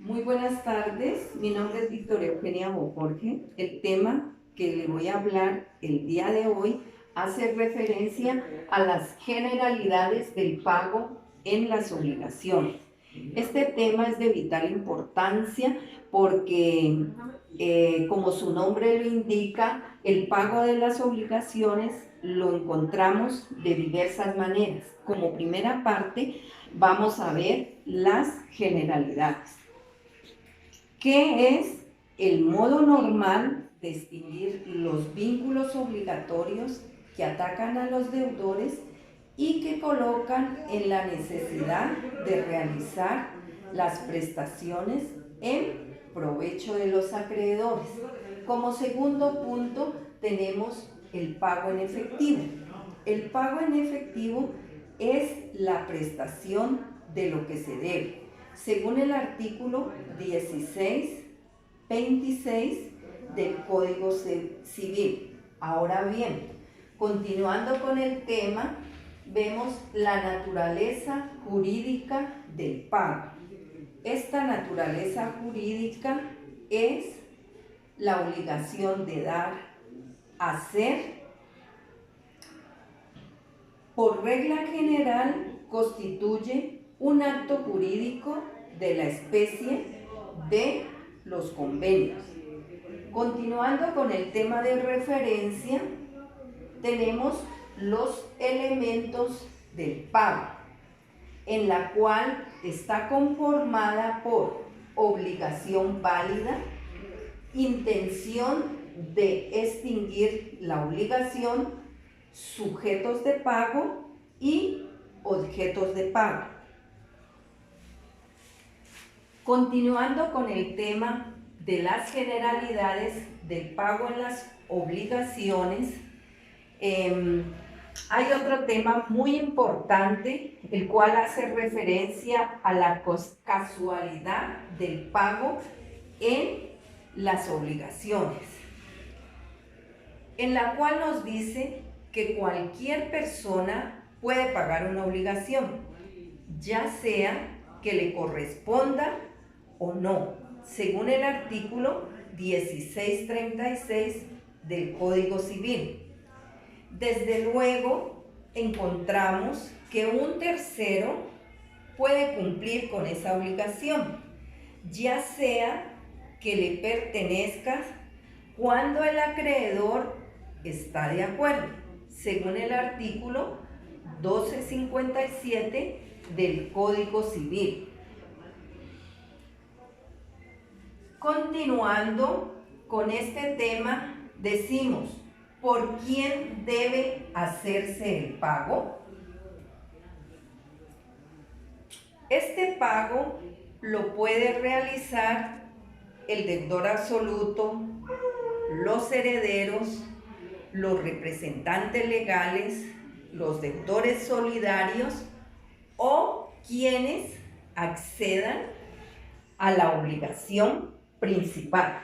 Muy buenas tardes, mi nombre es Victoria Eugenia Jorge. El tema que le voy a hablar el día de hoy hace referencia a las generalidades del pago en las obligaciones. Este tema es de vital importancia porque, como su nombre lo indica, el pago de las obligaciones lo encontramos de diversas maneras. Como primera parte, vamos a ver las generalidades. ¿Qué es el modo normal de extinguir los vínculos obligatorios que atacan a los deudores y que colocan en la necesidad de realizar las prestaciones en provecho de los acreedores? Como segundo punto tenemos el pago en efectivo. El pago en efectivo es la prestación de lo que se debe según el artículo 1626 del Código Civil. Ahora bien, continuando con el tema, vemos la naturaleza jurídica del pago. Esta naturaleza jurídica es la obligación de dar, hacer. Por regla general, constituye un acto jurídico de la especie de los convenios. Continuando con el tema de referencia, tenemos los elementos del pago, en la cual está conformada por obligación válida, intención de extinguir la obligación, sujetos de pago y objetos de pago. Continuando con el tema de las generalidades del pago en las obligaciones, hay otro tema muy importante, el cual hace referencia a la casualidad del pago en las obligaciones, en la cual nos dice que cualquier persona puede pagar una obligación, ya sea que le corresponda o no, según el artículo 1636 del Código Civil. Desde luego, encontramos que un tercero puede cumplir con esa obligación, ya sea que le pertenezca cuando el acreedor está de acuerdo, según el artículo 1257 del Código Civil. Continuando con este tema, decimos, ¿por quién debe hacerse el pago? Este pago lo puede realizar el deudor absoluto, los herederos, los representantes legales, los deudores solidarios o quienes accedan a la obligación principal.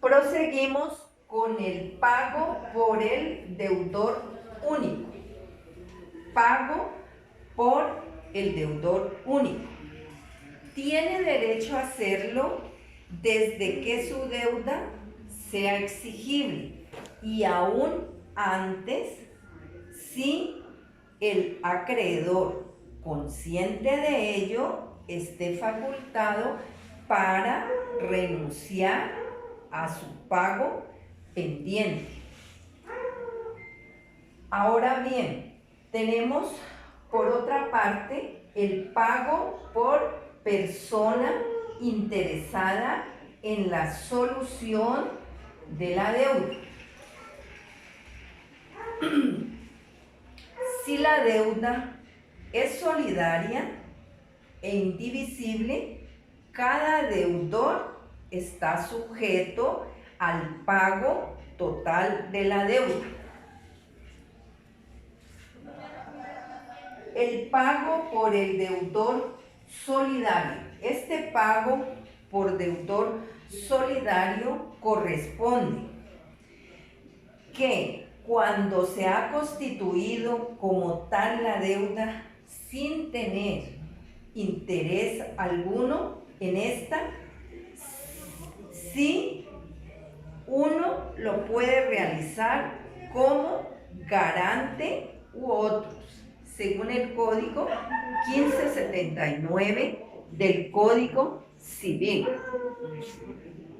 Proseguimos con el pago por el deudor único. Pago por el deudor único. Tiene derecho a hacerlo desde que su deuda sea exigible y aún antes si el acreedor, consciente de ello, esté facultado para renunciar a su pago pendiente. Ahora bien, tenemos por otra parte el pago por persona interesada en la solución de la deuda. Si la deuda es solidaria e indivisible, cada deudor está sujeto al pago total de la deuda. El pago por el deudor solidario. Este pago por deudor solidario corresponde que cuando se ha constituido como tal la deuda sin tener interés alguno en esta si uno lo puede realizar como garante u otros, según el Código 1579 del Código Civil.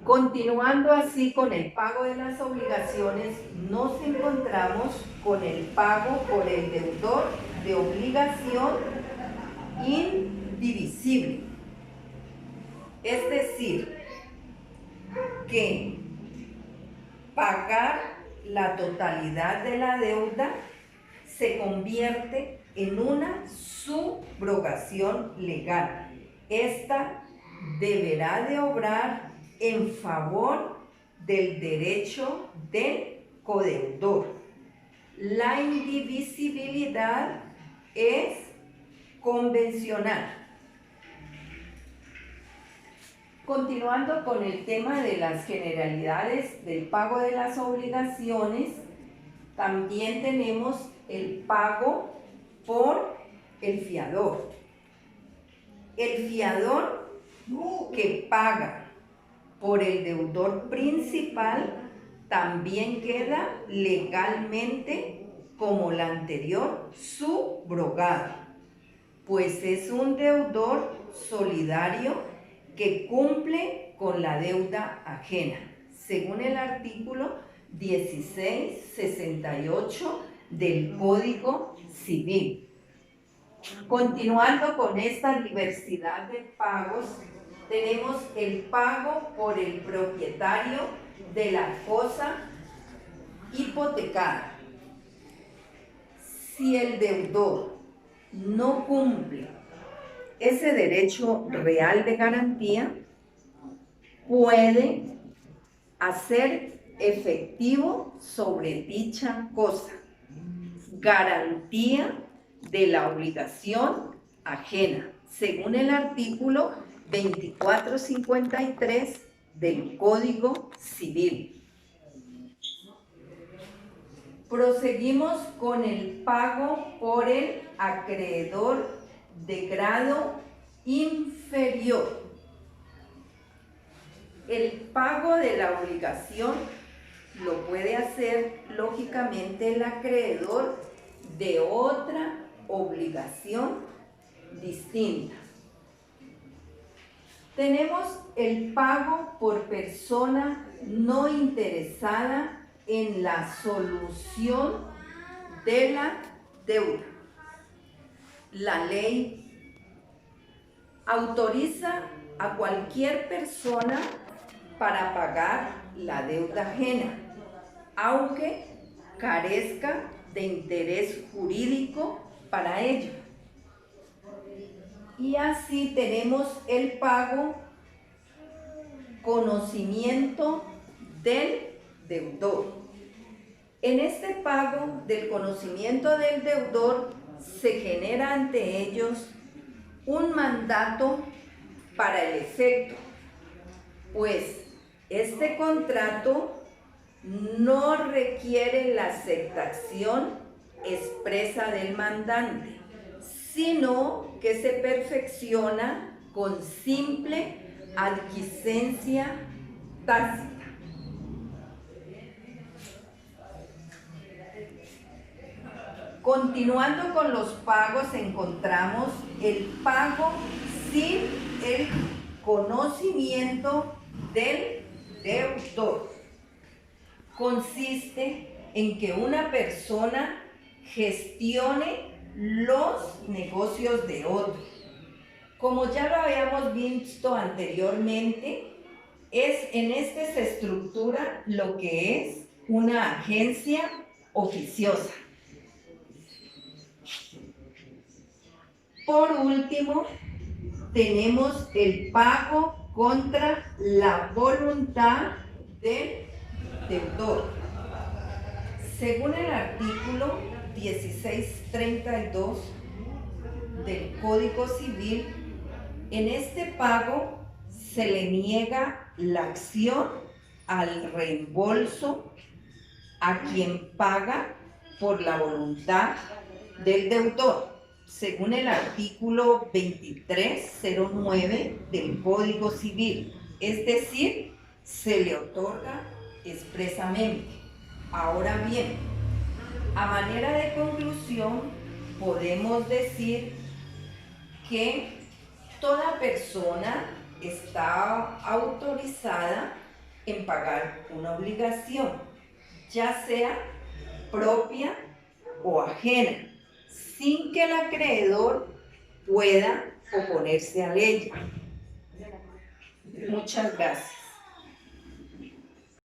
Continuando así con el pago de las obligaciones, nos encontramos con el pago por el deudor de obligación indivisible. Es decir, que pagar la totalidad de la deuda se convierte en una subrogación legal. Esta deberá de obrar en favor del derecho del codeudor. La indivisibilidad es convencional. Continuando con el tema de las generalidades del pago de las obligaciones, también tenemos el pago por el fiador. El fiador que paga por el deudor principal también queda legalmente como la anterior subrogado, pues es un deudor solidario que cumple con la deuda ajena, según el artículo 1668 del Código Civil. Continuando con esta diversidad de pagos, tenemos el pago por el propietario de la cosa hipotecada. Si el deudor no cumple ese derecho real de garantía, puede hacer efectivo sobre dicha cosa garantía de la obligación ajena, según el artículo 2453 del Código Civil. Proseguimos con el pago por el acreedor de grado inferior. El pago de la obligación lo puede hacer lógicamente el acreedor de otra obligación distinta. Tenemos el pago por persona no interesada en la solución de la deuda. La ley autoriza a cualquier persona para pagar la deuda ajena, aunque carezca de interés jurídico para ello. Y así tenemos el pago conocimiento del deudor. En este pago del conocimiento del deudor se genera ante ellos un mandato para el efecto, pues este contrato no requiere la aceptación expresa del mandante, sino que se perfecciona con simple adquiescencia tácita. Continuando con los pagos, encontramos el pago sin el conocimiento del deudor. Consiste en que una persona gestione los negocios de otro. Como ya lo habíamos visto anteriormente, en este se estructura lo que es una agencia oficiosa. Por último, tenemos el pago contra la voluntad del deudor. Según el artículo 1632 del Código Civil, en este pago se le niega la acción al reembolso a quien paga por la voluntad del deudor, según el artículo 2309 del Código Civil, es decir, se le otorga expresamente. Ahora bien, a manera de conclusión, podemos decir que toda persona está autorizada en pagar una obligación, ya sea propia o ajena, sin que el acreedor pueda oponerse a ella. Muchas gracias.